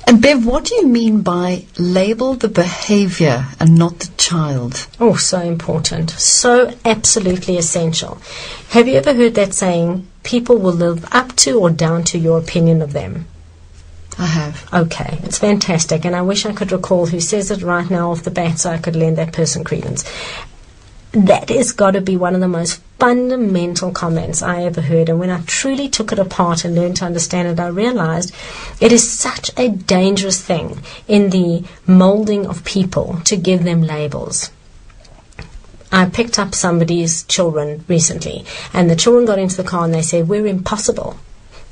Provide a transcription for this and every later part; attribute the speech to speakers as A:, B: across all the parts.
A: And Bev, what do you mean by label the behavior and not the child?
B: Oh, so important. So absolutely essential. Have you ever heard that saying, people will live up to or down to your opinion of them?
A: I have.
B: Okay, it's fantastic, and I wish I could recall who says it right now off the bat so I could lend that person credence. That has got to be one of the most fundamental comments I ever heard, and when I truly took it apart and learned to understand it, I realized it is such a dangerous thing in the molding of people to give them labels. I picked up somebody's children recently, and the children got into the car and they said, "We're impossible."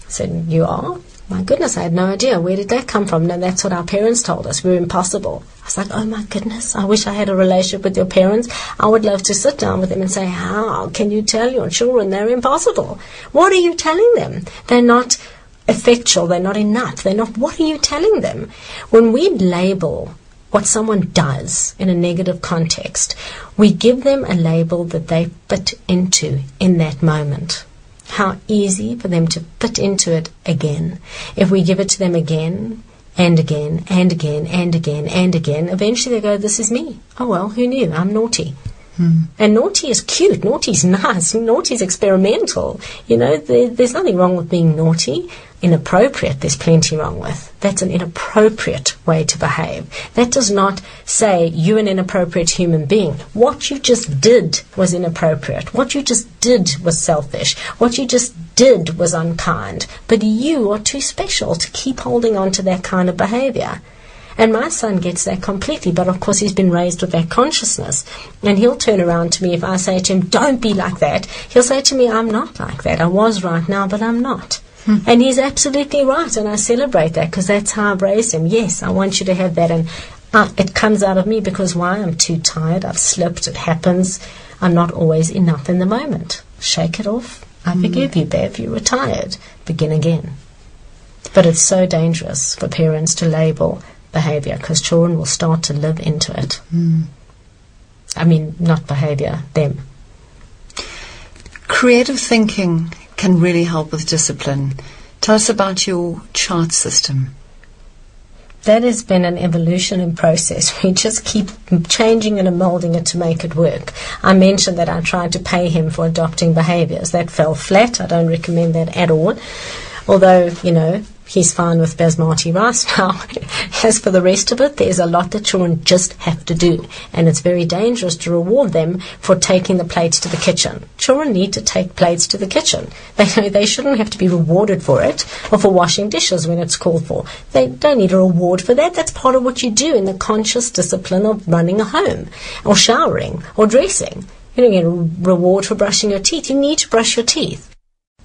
B: I said, "You are?" My goodness, I had no idea. Where did that come from? No, that's what our parents told us. We're impossible. I was like, oh my goodness, I wish I had a relationship with your parents. I would love to sit down with them and say, how can you tell your children they're impossible? What are you telling them? They're not effectual. They're not enough. They're not. What are you telling them? When we label what someone does in a negative context, we give them a label that they fit into in that moment. How easy for them to fit into it again. If we give it to them again and again and again and again and again, eventually they go, this is me. Oh well, who knew? I'm naughty. And naughty is cute. Naughty's nice. Naughty's experimental. You know, there's nothing wrong with being naughty. Inappropriate, there's plenty wrong with. That's an inappropriate way to behave. That does not say you're an inappropriate human being. What you just did was inappropriate. What you just did was selfish. What you just did was unkind. But you are too special to keep holding on to that kind of behavior. And my son gets that completely, but of course he's been raised with that consciousness. And he'll turn around to me if I say to him, don't be like that. He'll say to me, I'm not like that. I was right now, but I'm not. And he's absolutely right, and I celebrate that because that's how I've raised him. Yes, I want you to have that, and it comes out of me because why? I'm too tired, I've slipped, it happens. I'm not always enough in the moment. Shake it off. I forgive you, Bev, you're retired. Begin again. But it's so dangerous for parents to label behavior because children will start to live into it. I mean, not behavior, them.
A: Creative thinking can really help with discipline. Tell us about your chart system.
B: That has been an evolution in process. We just keep changing it and molding it to make it work. I mentioned that I tried to pay him for adopting behaviors. That fell flat. I don't recommend that at all. Although, you know, he's fine with basmati rice now. As for the rest of it, there's a lot that children just have to do. And it's very dangerous to reward them for taking the plates to the kitchen. Children need to take plates to the kitchen. They shouldn't have to be rewarded for it or for washing dishes when it's called for. They don't need a reward for that. That's part of what you do in the conscious discipline of running a home or showering or dressing. You don't get a reward for brushing your teeth. You need to brush your teeth.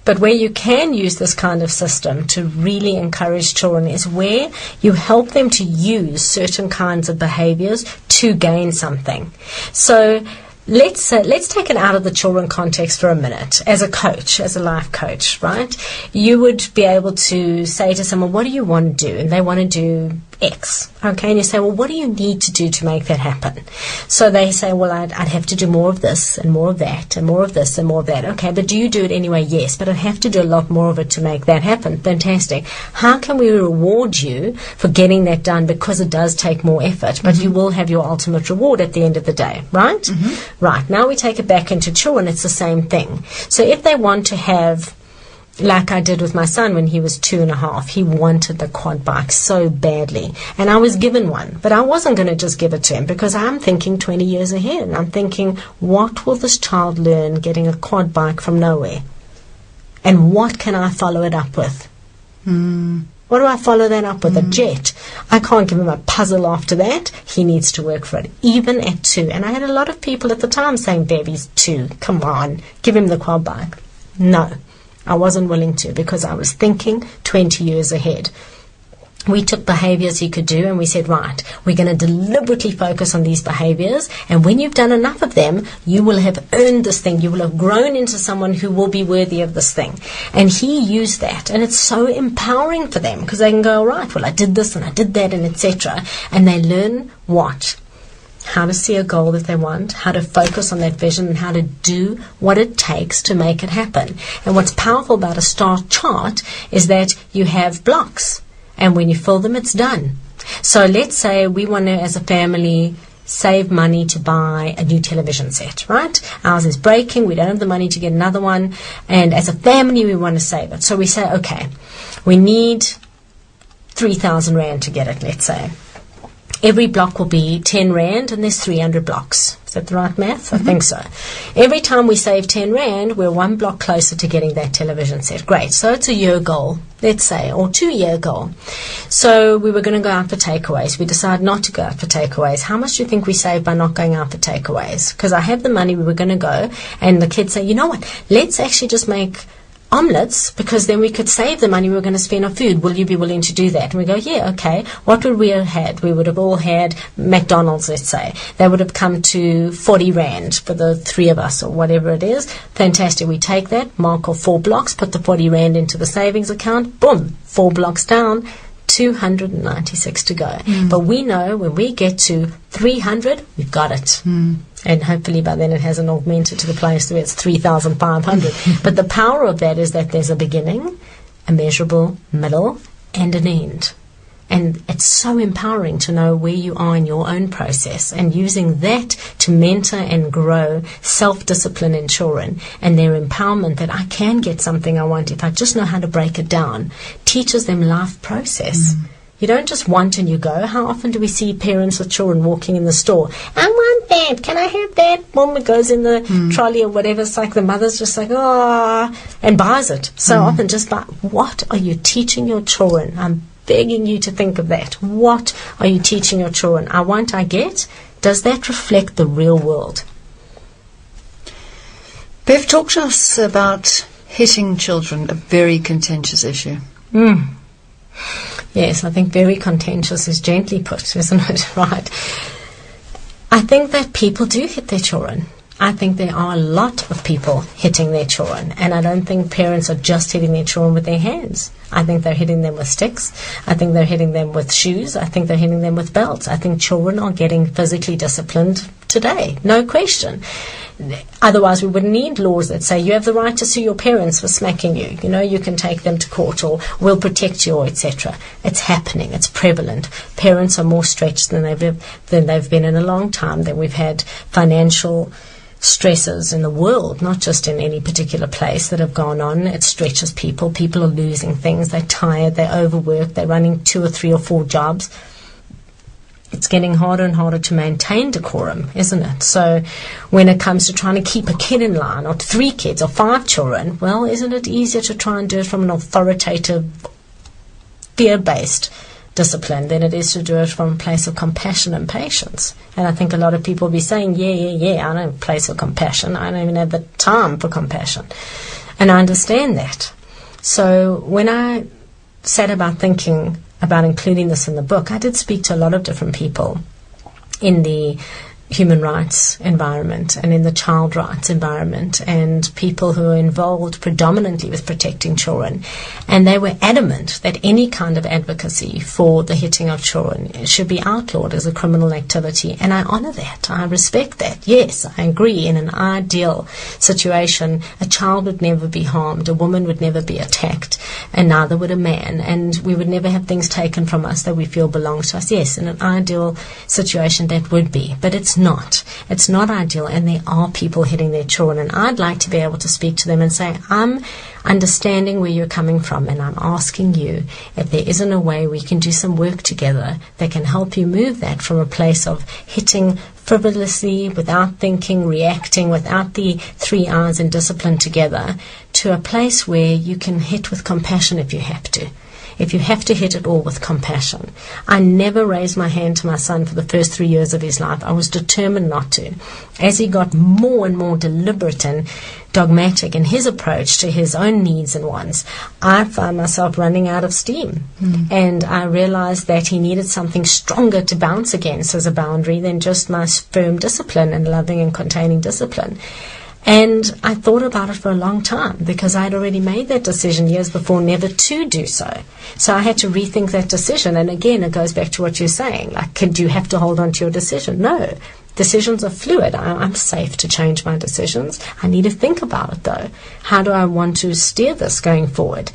B: But where you can use this kind of system to really encourage children is where you help them to use certain kinds of behaviors to gain something. So let's take it out of the children context for a minute. As a coach, as a life coach, right? You would be able to say to someone, what do you want to do? And they want to do X. Okay, and you say, well, what do you need to do to make that happen? So they say, well, I'd have to do more of this and more of that and more of this and more of that. Okay, but do you do it anyway? Yes, but I'd have to do a lot more of it to make that happen. Fantastic. How can we reward you for getting that done? Because it does take more effort, but you will have your ultimate reward at the end of the day, right? Right, now we take it back into children, it's the same thing. So if they want to have, like I did with my son when he was 2.5, he wanted the quad bike so badly. And I was given one, but I wasn't going to just give it to him because I'm thinking 20 years ahead. And I'm thinking, what will this child learn getting a quad bike from nowhere? And what can I follow it up with? What do I follow that up with? A jet. I can't give him a puzzle after that. He needs to work for it, even at 2. And I had a lot of people at the time saying, Baby's 2, come on, give him the quad bike. No. I wasn't willing to because I was thinking 20 years ahead. We took behaviors he could do and we said, right, we're going to deliberately focus on these behaviors, and when you've done enough of them, you will have earned this thing. You will have grown into someone who will be worthy of this thing. And he used that, and it's so empowering for them because they can go, right, well, I did this and I did that and etc. And they learn what? How to see a goal that they want, how to focus on that vision, and how to do what it takes to make it happen. And what's powerful about a star chart is that you have blocks. And when you fill them, it's done. So let's say we want to, as a family, save money to buy a new television set, right? Ours is breaking. We don't have the money to get another one. And as a family, we want to save it. So we say, okay, we need 3,000 Rand to get it, let's say. Every block will be 10 Rand, and there's 300 blocks. Is that the right math? I think so. Every time we save 10 Rand, we're one block closer to getting that television set. Great. So it's a year goal, let's say, or 2-year goal. So we were going to go out for takeaways. We decided not to go out for takeaways. How much do you think we saved by not going out for takeaways? Because I have the money, we were going to go, and the kids say, you know what, let's actually just make omelets, because then we could save the money we were going to spend on food. Will you be willing to do that? And we go, yeah, okay. What would we have had? We would have all had McDonald's, let's say. They would have come to 40 Rand for the 3 of us, or whatever it is. Fantastic. We take that, mark off 4 blocks, put the 40 Rand into the savings account. Boom, 4 blocks down, 296 to go. But we know when we get to 300, we've got it. And hopefully by then it hasn't augmented to the place where it's 3,500. But the power of that is that there's a beginning, a measurable middle, and an end. And it's so empowering to know where you are in your own process, and using that to mentor and grow self-discipline in children and their empowerment that I can get something I want if I just know how to break it down, teaches them life process. You don't just want and you go. How often do we see parents with children walking in the store? I want that. Can I have that? Mom goes in the trolley or whatever. It's like the mother's just like, and buys it. So often just buy. What are you teaching your children? I'm begging you to think of that. What are you teaching your children? I want, I get. Does that reflect the real world?
A: Bev, talk to us about hitting children, a very contentious issue.
B: Yes, I think very contentious is gently put, isn't it? Right. I think that people do hit their children. I think there are a lot of people hitting their children, and I don't think parents are just hitting their children with their hands. I think they're hitting them with sticks. I think they're hitting them with shoes. I think they're hitting them with belts. I think children are getting physically disciplined today, no question. Otherwise, we wouldn't need laws that say you have the right to sue your parents for smacking you. You know, you can take them to court, or we'll protect you, or etc. It's happening. It's prevalent. Parents are more stretched than they've been in a long time. That we've had financial stresses in the world, not just in any particular place, that have gone on. It stretches people. People are losing things. They're tired. They're overworked. They're running 2 or 3 or 4 jobs. It's getting harder and harder to maintain decorum, isn't it? So when it comes to trying to keep a kid in line, or 3 kids, or 5 children, well, isn't it easier to try and do it from an authoritative, fear-based discipline than it is to do it from a place of compassion and patience? And I think a lot of people will be saying, yeah, I don't have a place of compassion. I don't even have the time for compassion. And I understand that. So when I set about thinking about including this in the book, I did speak to a lot of different people in the human rights environment and in the child rights environment, and people who are involved predominantly with protecting children, and they were adamant that any kind of advocacy for the hitting of children should be outlawed as a criminal activity. And I honor that. I respect that. Yes, I agree. In an ideal situation, a child would never be harmed, a woman would never be attacked, and neither would a man, and we would never have things taken from us that we feel belong to us. Yes, in an ideal situation that would be, but it's not. It's not ideal, and there are people hitting their children, and I'd like to be able to speak to them and say, I'm understanding where you're coming from, and I'm asking you if there isn't a way we can do some work together that can help you move that from a place of hitting frivolously, without thinking, reacting, without the 3 hours in discipline together, to a place where you can hit with compassion if you have to. If you have to hit it all with compassion. I never raised my hand to my son for the first 3 years of his life. I was determined not to. As he got more and more deliberate and dogmatic in his approach to his own needs and wants, I found myself running out of steam. And I realized that he needed something stronger to bounce against as a boundary than just my firm discipline and loving and containing discipline. And I thought about it for a long time, because I'd already made that decision years before never to do so. So I had to rethink that decision. And again, it goes back to what you're saying. Like, could you have to hold on to your decision? No. Decisions are fluid. I'm safe to change my decisions. I need to think about it, though. How do I want to steer this going forward?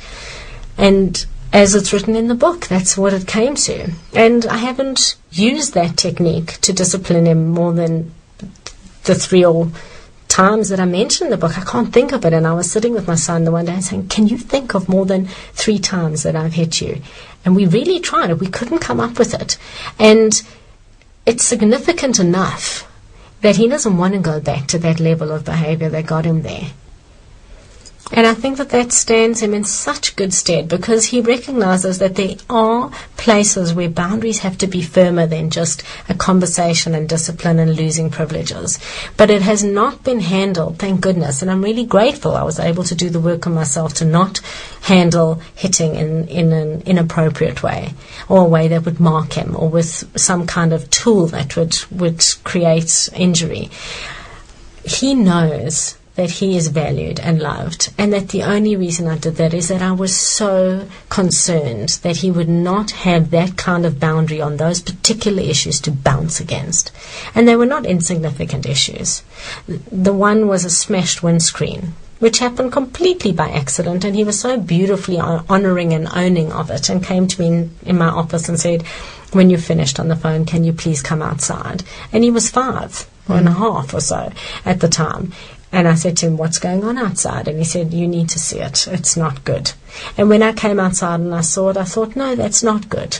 B: And as it's written in the book. That's what it came to. And I haven't used that technique to discipline him more than the 3 or times that I mentioned in the book. I can't think of it. And I was sitting with my son the one day and saying, can you think of more than 3 times that I've hit you? And we really tried it. We couldn't come up with it. And it's significant enough that he doesn't want to go back to that level of behavior that got him there. And I think that stands him in such good stead, because he recognizes that there are places where boundaries have to be firmer than just a conversation and discipline and losing privileges. But it has not been handled, thank goodness, and I'm really grateful I was able to do the work on myself to not handle hitting in an inappropriate way, or a way that would mark him, or with some kind of tool that would create injury. He knows that he is valued and loved, and that the only reason I did that is that I was so concerned that he would not have that kind of boundary on those particular issues to bounce against. And they were not insignificant issues. The one was a smashed windscreen, which happened completely by accident, and he was so beautifully honoring and owning of it, and came to me in my office and said, when you're finished on the phone, can you please come outside? And he was 5 and a half or so at the time. And I said to him, what's going on outside? And he said, you need to see it. It's not good. And when I came outside and I saw it, I thought, no, that's not good.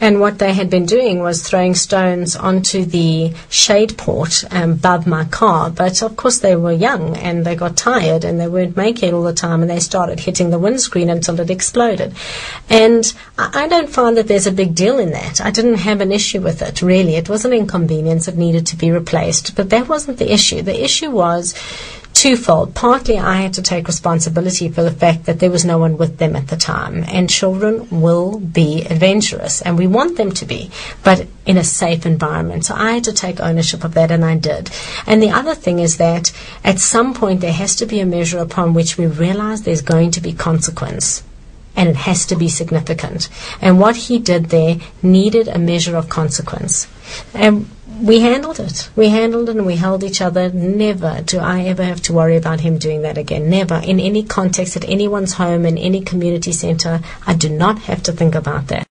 B: And what they had been doing was throwing stones onto the shade port above my car. But of course they were young and they got tired and they weren't making it all the time, and they started hitting the windscreen until it exploded. And I don't find that there's a big deal in that. I didn't have an issue with it, really. It was an inconvenience. It needed to be replaced. But that wasn't the issue. The issue was twofold. Partly, I had to take responsibility for the fact that there was no one with them at the time. And children will be adventurous, and we want them to be, but in a safe environment. So I had to take ownership of that, and I did. And the other thing is that at some point there has to be a measure upon which we realize there's going to be consequence. And it has to be significant. And what he did there needed a measure of consequence. And we handled it. We handled it and we held each other. Never do I ever have to worry about him doing that again. Never. In any context, at anyone's home, in any community center, I do not have to think about that.